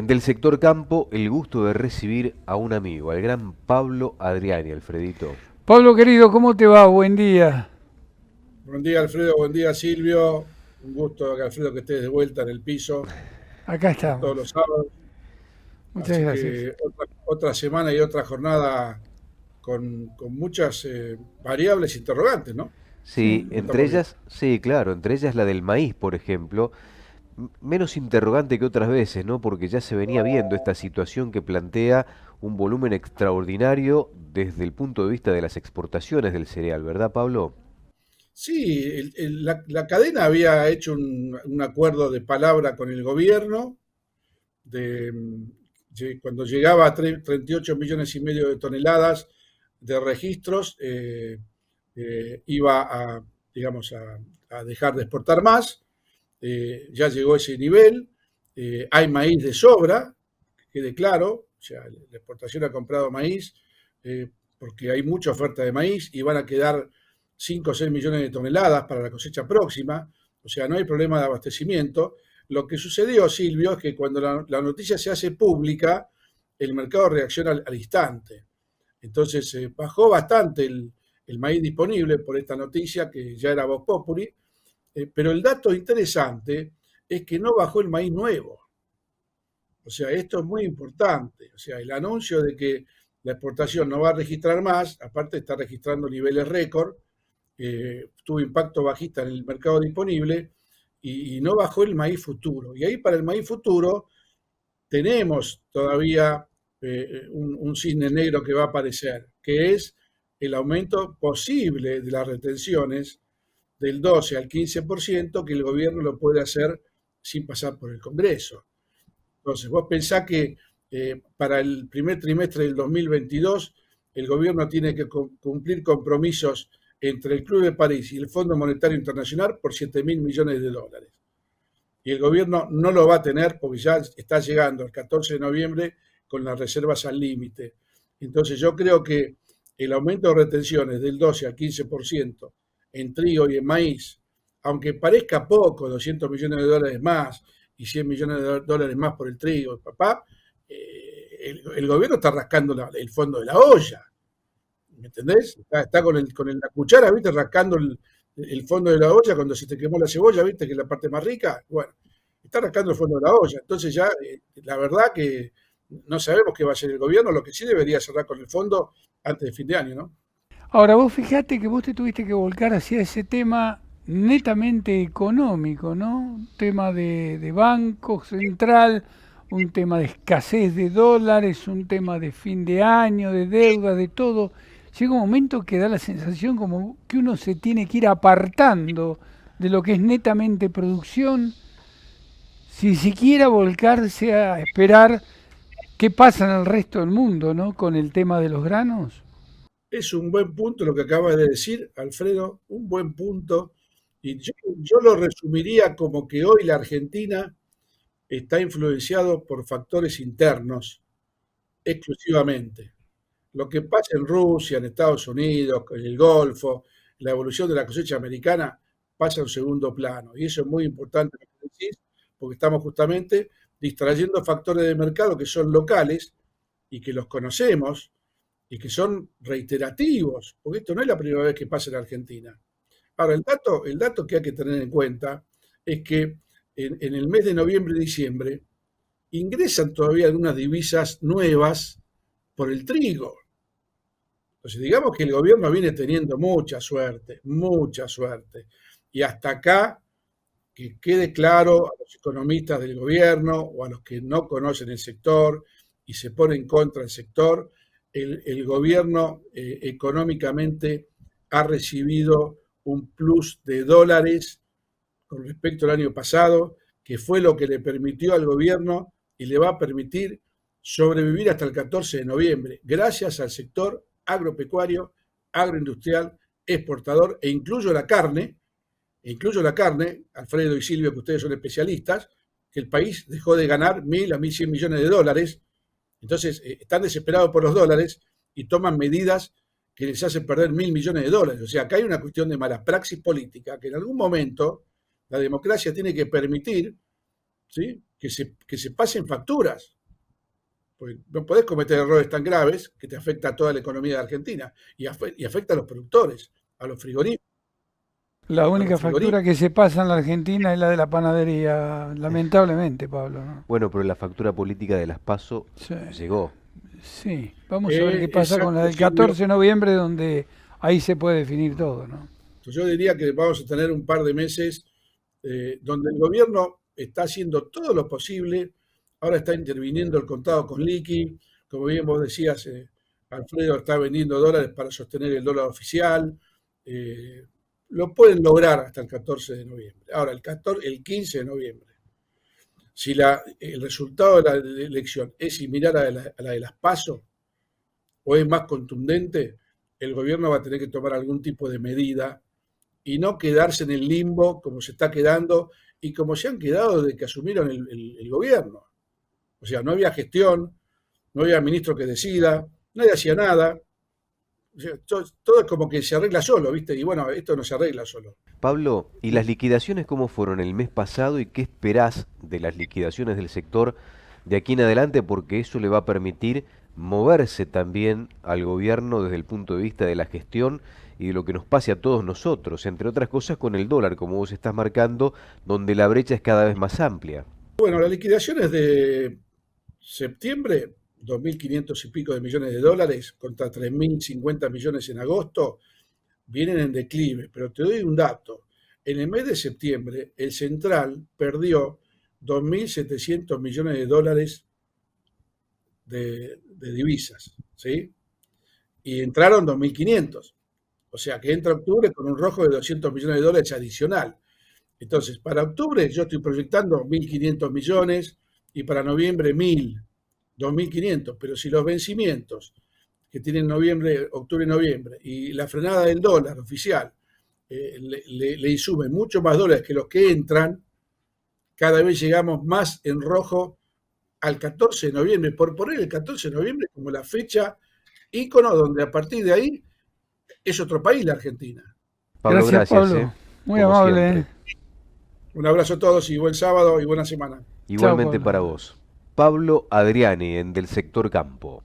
Del sector campo, el gusto de recibir a un amigo, al gran Pablo Adriani, Alfredito. Pablo querido, ¿cómo te va? Buen día. Buen día, Alfredo. Buen día, Silvio. Un gusto, Alfredo, que estés de vuelta en el piso, Acá como estamos. todos los sábados. Muchas Así gracias. que otra semana y otra jornada con muchas variables interrogantes, ¿no? Sí, Sí, ¿Cómo entre estamos viendo? ellas, sí, claro, entre ellas la del maíz, por ejemplo, menos interrogante que otras veces, ¿no? Porque ya se venía viendo esta situación que plantea un volumen extraordinario desde el punto de vista de las exportaciones del cereal, ¿verdad, Pablo? Sí, la cadena había hecho un acuerdo de palabra con el gobierno de, cuando llegaba a 38 millones y medio de toneladas de registros, iba a, digamos, a dejar de exportar más. Ya llegó ese nivel. Hay maíz de sobra, que quede claro. O sea, la exportación ha comprado maíz porque hay mucha oferta de maíz y van a quedar 5 o 6 millones de toneladas para la cosecha próxima. O sea, no hay problema de abastecimiento. Lo que sucedió, Silvio, es que cuando la noticia se hace pública, el mercado reacciona al instante. Entonces bajó bastante el maíz disponible por esta noticia que ya era Vox Populi, pero el dato interesante es que no bajó el maíz nuevo. O sea, esto es muy importante. O sea, el anuncio de que la exportación no va a registrar más, aparte está registrando niveles récord, tuvo impacto bajista en el mercado disponible y no bajó el maíz futuro. Y ahí para el maíz futuro tenemos todavía un cisne negro que va a aparecer, que es el aumento posible de las retenciones del 12 al 15% que el gobierno lo puede hacer sin pasar por el Congreso. Entonces, vos pensás que para el primer trimestre del 2022 el gobierno tiene que cumplir compromisos entre el Club de París y el Fondo Monetario Internacional por 7.000 millones de dólares. Y el gobierno no lo va a tener porque ya está llegando el 14 de noviembre con las reservas al límite. Entonces yo creo que el aumento de retenciones del 12 al 15% en trigo y en maíz, aunque parezca poco, 200 millones de dólares más y 100 millones de dólares más por el trigo, papá, el gobierno está rascando el fondo de la olla. ¿Me entendés? Está con la cuchara, ¿viste? Rascando el fondo de la olla cuando se te quemó la cebolla, ¿viste? Que es la parte más rica. Bueno, está rascando el fondo de la olla. Entonces ya, la verdad que no sabemos qué va a hacer el gobierno, lo que sí debería cerrar con el fondo antes de fin de año, ¿no? Ahora, vos fijate que vos te tuviste que volcar hacia ese tema netamente económico, ¿no? Un tema de banco central, un tema de escasez de dólares, un tema de fin de año, de deuda, de todo. Llega un momento que da la sensación como que uno se tiene que ir apartando de lo que es netamente producción, sin siquiera volcarse a esperar qué pasa en el resto del mundo, ¿no? Con el tema de los granos. Es un buen punto lo que acabas de decir, Alfredo, un buen punto. Y yo lo resumiría como que hoy la Argentina está influenciado por factores internos exclusivamente. Lo que pasa en Rusia, en Estados Unidos, en el Golfo, la evolución de la cosecha americana pasa a un segundo plano. Y eso es muy importante lo que decís, porque estamos justamente distrayendo factores de mercado que son locales y que los conocemos y que son reiterativos, porque esto no es la primera vez que pasa en Argentina. Ahora, el dato que hay que tener en cuenta es que en el mes de noviembre y diciembre ingresan todavía algunas divisas nuevas por el trigo. Entonces, digamos que el gobierno viene teniendo mucha suerte, mucha suerte. Y hasta acá, que quede claro a los economistas del gobierno o a los que no conocen el sector y se ponen contra el sector, el gobierno económicamente ha recibido un plus de dólares con respecto al año pasado, que fue lo que le permitió al gobierno y le va a permitir sobrevivir hasta el 14 de noviembre, gracias al sector agropecuario, agroindustrial, exportador e incluyo la carne, Alfredo y Silvio, que ustedes son especialistas, que el país dejó de ganar 1.000 a 1.100 millones de dólares, entonces están desesperados por los dólares y toman medidas que les hacen perder 1.000 millones de dólares. O sea, acá hay una cuestión de mala praxis política que en algún momento la democracia tiene que permitir, ¿sí? que se pasen facturas. Porque no podés cometer errores tan graves que te afecta a toda la economía de Argentina y afecta a los productores, a los frigoríficos. La A única los factura frigoríficos. que se pasa en la Argentina es la de la panadería, lamentablemente, Pablo, ¿no? Bueno, pero la factura política de las PASO Sí, llegó. sí. Vamos a ver qué pasa con la Exacto, del Silvio. 14 de noviembre, donde ahí se puede definir todo, ¿no? Yo diría que vamos a tener un par de meses donde el gobierno está haciendo todo lo posible. Ahora está interviniendo el contado con liqui. Como bien vos decías, Alfredo está vendiendo dólares para sostener el dólar oficial. Eh, lo pueden lograr hasta el 14 de noviembre. Ahora, el 15 de noviembre, si el resultado de la elección es similar a la de las PASO o es más contundente, el gobierno va a tener que tomar algún tipo de medida y no quedarse en el limbo como se está quedando y como se han quedado desde que asumieron el gobierno. O sea, no había gestión, no había ministro que decida, nadie hacía nada. O sea, todo es como que se arregla solo, ¿viste? Y bueno, esto no se arregla solo. Pablo, ¿y las liquidaciones cómo fueron el mes pasado y qué esperás de las liquidaciones del sector de aquí en adelante? Porque eso le va a permitir moverse también al gobierno desde el punto de vista de la gestión y de lo que nos pase a todos nosotros, entre otras cosas con el dólar, como vos estás marcando, donde la brecha es cada vez más amplia. Bueno, las liquidaciones de septiembre, 2.500 y pico de millones de dólares contra 3.050 millones en agosto, vienen en declive, pero te doy un dato. En el mes de septiembre, el Central perdió 2.700 millones de dólares de divisas, ¿sí? Y entraron 2.500. O sea que entra octubre con un rojo de 200 millones de dólares adicional. Entonces, para octubre yo estoy proyectando 1.500 millones y para noviembre 1.000, 2.500. Pero si los vencimientos que tienen noviembre, octubre y noviembre y la frenada del dólar oficial le insumen mucho más dólares que los que entran, cada vez llegamos más en rojo al 14 de noviembre, por poner el 14 de noviembre como la fecha ícono donde a partir de ahí es otro país la Argentina. Pablo, Gracias, gracias, Pablo. Muy como amable, ¿eh? siempre. Un abrazo a todos y buen sábado y buena semana. Chao, Igualmente Pablo. para vos. Pablo Adriani, en Del Sector Campo.